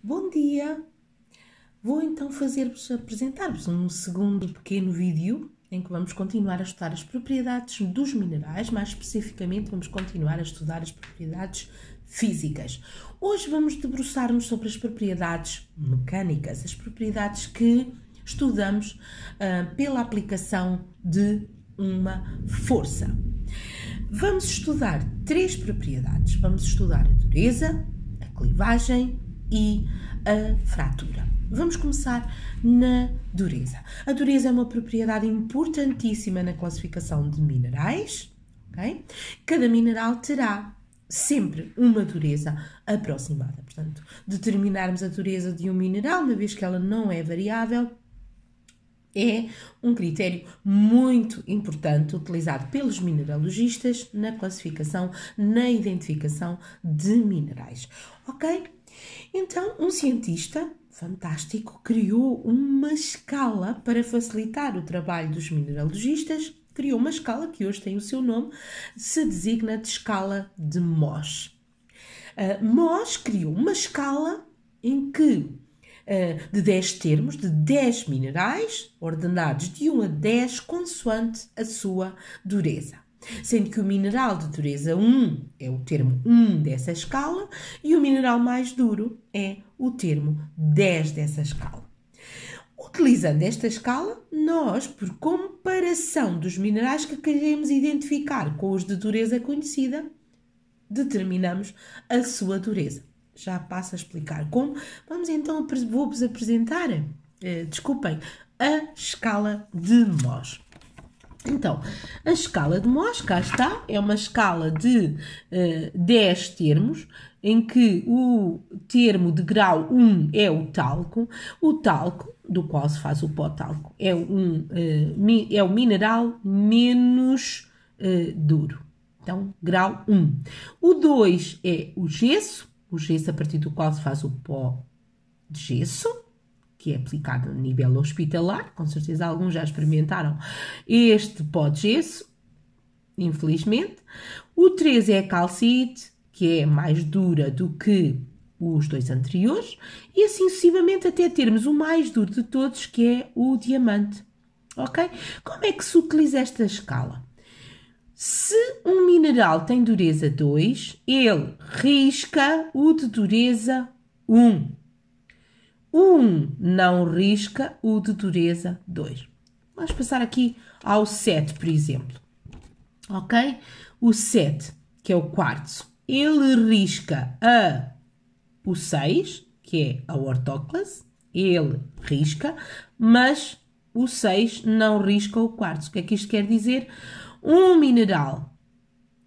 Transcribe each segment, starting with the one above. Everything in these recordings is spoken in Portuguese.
Bom dia! Vou então apresentar-vos um segundo pequeno vídeo em que vamos continuar a estudar as propriedades dos minerais, mais especificamente vamos continuar a estudar as propriedades físicas. Hoje vamos debruçar-nos sobre as propriedades mecânicas, as propriedades que estudamos pela aplicação de uma força. Vamos estudar três propriedades. Vamos estudar a dureza, a clivagem e a fratura. Vamos começar na dureza. A dureza é uma propriedade importantíssima na classificação de minerais. Okay? Cada mineral terá sempre uma dureza aproximada. Portanto, determinarmos a dureza de um mineral, uma vez que ela não é variável, é um critério muito importante utilizado pelos mineralogistas na classificação, na identificação de minerais. Ok? Então, um cientista fantástico criou uma escala para facilitar o trabalho dos mineralogistas. Criou uma escala que hoje tem o seu nome, se designa de escala de Mohs. Mohs criou uma escala em que de 10 termos, de 10 minerais, ordenados de 1 a 10, consoante a sua dureza. Sendo que o mineral de dureza 1 é o termo 1 dessa escala e o mineral mais duro é o termo 10 dessa escala. Utilizando esta escala, nós, por comparação dos minerais que queremos identificar com os de dureza conhecida, determinamos a sua dureza. Já passo a explicar como. Vamos então, vou-vos apresentar, a escala de Mohs. Então, a escala de Mohs, cá está, é uma escala de 10 termos, em que o termo de grau 1 é o talco do qual se faz o pó talco, é o mineral menos duro. Então, grau 1. O 2 é o gesso a partir do qual se faz o pó de gesso, que é aplicado a nível hospitalar, com certeza alguns já experimentaram este pó de gesso, infelizmente. O 3 é a calcite, que é mais dura do que os dois anteriores, e assim sucessivamente até termos o mais duro de todos, que é o diamante. Ok? Como é que se utiliza esta escala? Se um mineral tem dureza 2, ele risca o de dureza 1. O 1 não risca o de dureza 2. Vamos passar aqui ao 7, por exemplo. Ok? O 7, que é o quartzo, ele risca o 6, que é a ortóclase. Ele risca, mas o 6 não risca o quartzo. O que é que isto quer dizer? Um mineral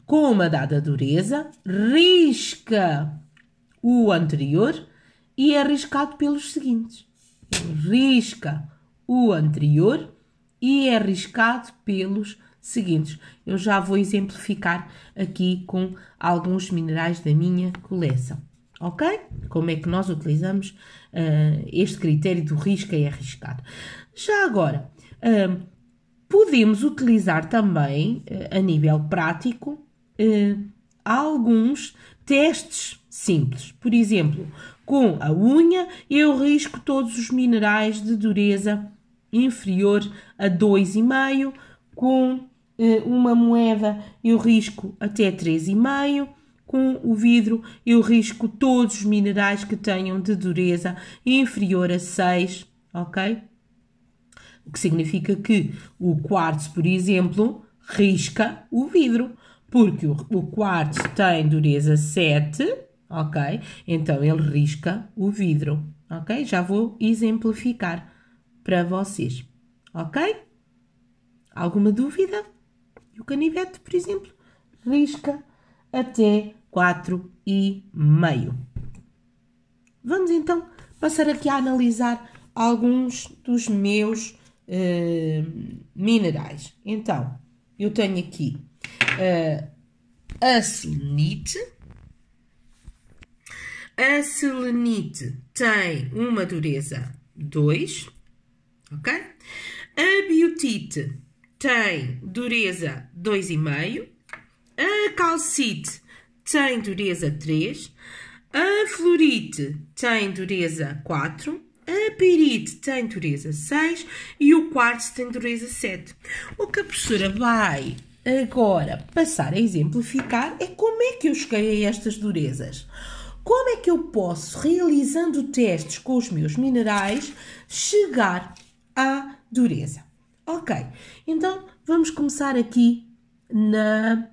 com uma dada dureza risca o anterior e é riscado pelos seguintes. Ele risca o anterior e é riscado pelos seguintes. Eu já vou exemplificar aqui com alguns minerais da minha coleção. Ok? Como é que nós utilizamos este critério do risca e é riscado. Já agora, podemos utilizar também, a nível prático, alguns testes simples. Por exemplo, com a unha, eu risco todos os minerais de dureza inferior a 2,5. Com uma moeda, eu risco até 3,5. Com o vidro, eu risco todos os minerais que tenham de dureza inferior a 6. Ok? O que significa que o quartzo, por exemplo, risca o vidro, porque o quartzo tem dureza 7, ok? Então, ele risca o vidro, ok? Já vou exemplificar para vocês, ok? Alguma dúvida? E o canivete, por exemplo, risca até 4,5. Vamos então passar aqui a analisar alguns dos meus minerais. Então, eu tenho aqui a selenite. A selenite tem uma dureza 2, ok? A biotite tem dureza 2,5. A calcite tem dureza 3. A fluorite tem dureza 4, a pirite tem dureza 6 e o quartzo tem dureza 7. O que a professora vai agora passar a exemplificar é como é que eu cheguei a estas durezas. Como é que eu posso, realizando testes com os meus minerais, chegar à dureza? Ok, então vamos começar aqui na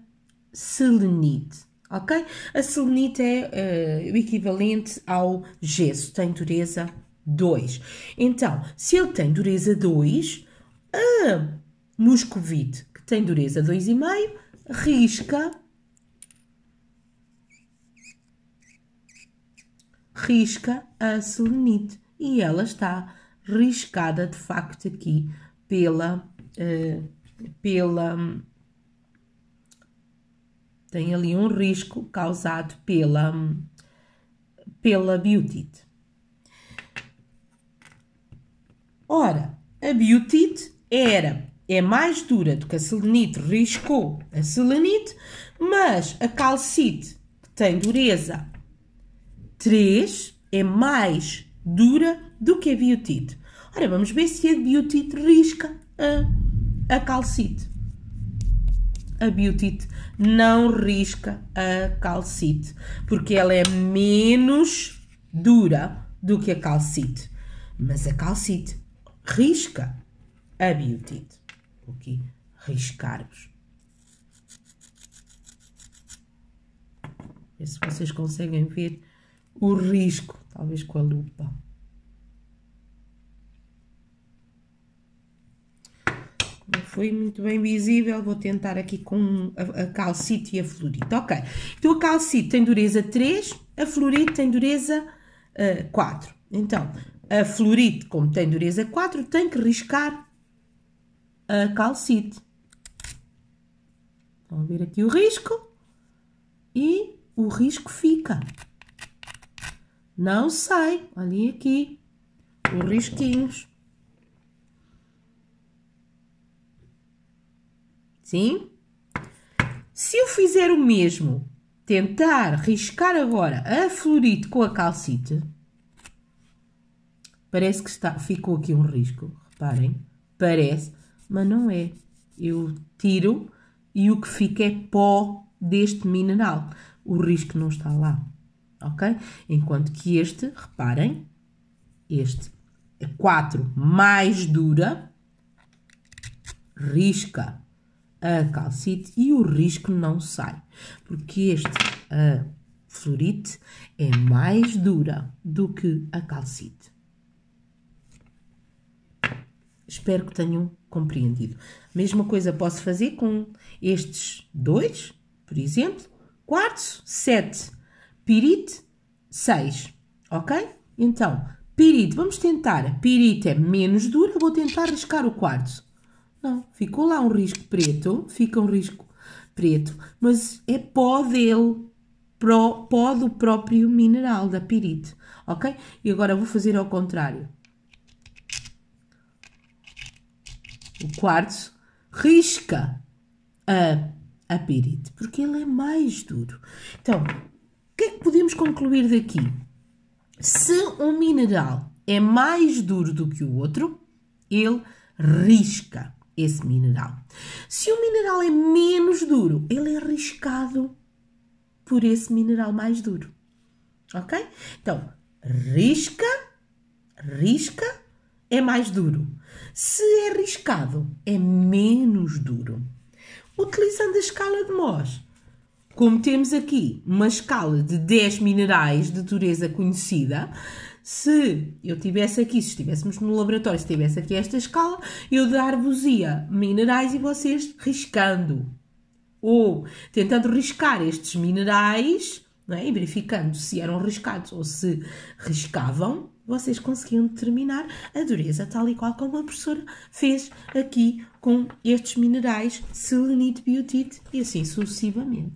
selenite, ok? A selenite é o equivalente ao gesso, tem dureza 2. Então, se ele tem dureza 2, a moscovite, que tem dureza 2,5, risca a selenite e ela está riscada de facto aqui tem ali um risco causado pela biotite. Ora, a biotite é mais dura do que a selenite, riscou a selenite, mas a calcite, que tem dureza 3, é mais dura do que a biotite. Ora, vamos ver se a biotite risca a calcite. A biotite não risca a calcite, porque ela é menos dura do que a calcite. Mas a calcite risca a biotite. Vou aqui riscar-vos. Ver se vocês conseguem ver o risco, talvez com a lupa. Não foi muito bem visível, vou tentar aqui com a calcite e a fluorite. Ok, então a calcite tem dureza 3, a fluorite tem dureza 4. Então, a fluorite, como tem dureza 4, tem que riscar a calcite. Vão ver aqui o risco e o risco fica. Não sai, olhem aqui, os risquinhos. Sim? Se eu fizer o mesmo, tentar riscar agora a fluorite com a calcite, parece que ficou aqui um risco, reparem, parece, mas não é. Eu tiro e o que fica é pó deste mineral. O risco não está lá, ok? Enquanto que este, reparem, este é 4 mais dura, risca a calcite e o risco não sai, porque a fluorite é mais dura do que a calcite. Espero que tenham compreendido. Mesma coisa posso fazer com estes dois, por exemplo, quartzo 7, pirite 6, ok? Então, pirite, vamos tentar, pirite é menos dura, vou tentar riscar o quartzo. Não, ficou lá um risco preto, fica um risco preto, mas é pó dele, pó do próprio mineral, da pirite, ok? E agora vou fazer ao contrário. O quartzo risca a pirite, porque ele é mais duro. Então, o que é que podemos concluir daqui? Se um mineral é mais duro do que o outro, ele risca esse mineral. Se o mineral é menos duro, ele é riscado por esse mineral mais duro. Ok? Então, risca é mais duro. Se é riscado, é menos duro. Utilizando a escala de Mohs, como temos aqui uma escala de 10 minerais de dureza conhecida, se eu tivesse aqui, se estivéssemos no laboratório, se tivesse aqui esta escala, eu dar-vos-ia minerais e vocês riscando. Ou tentando riscar estes minerais, não é? E verificando se eram riscados ou se riscavam, vocês conseguiam determinar a dureza, tal e qual como a professora fez aqui com estes minerais, selenite, biotite e assim sucessivamente.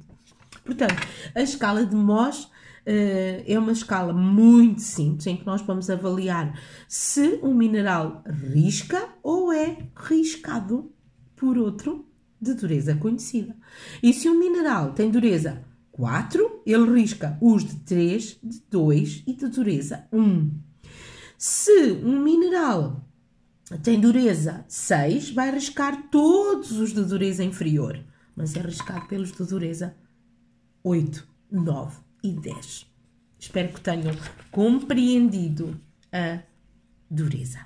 Portanto, a escala de Mohs é uma escala muito simples em que nós vamos avaliar se um mineral risca ou é riscado por outro de dureza conhecida. E se um mineral tem dureza 4, ele risca os de 3, de 2 e de dureza 1. Se um mineral tem dureza 6, vai riscar todos os de dureza inferior, mas é riscado pelos de dureza 8, 9 e 10. Espero que tenham compreendido a dureza.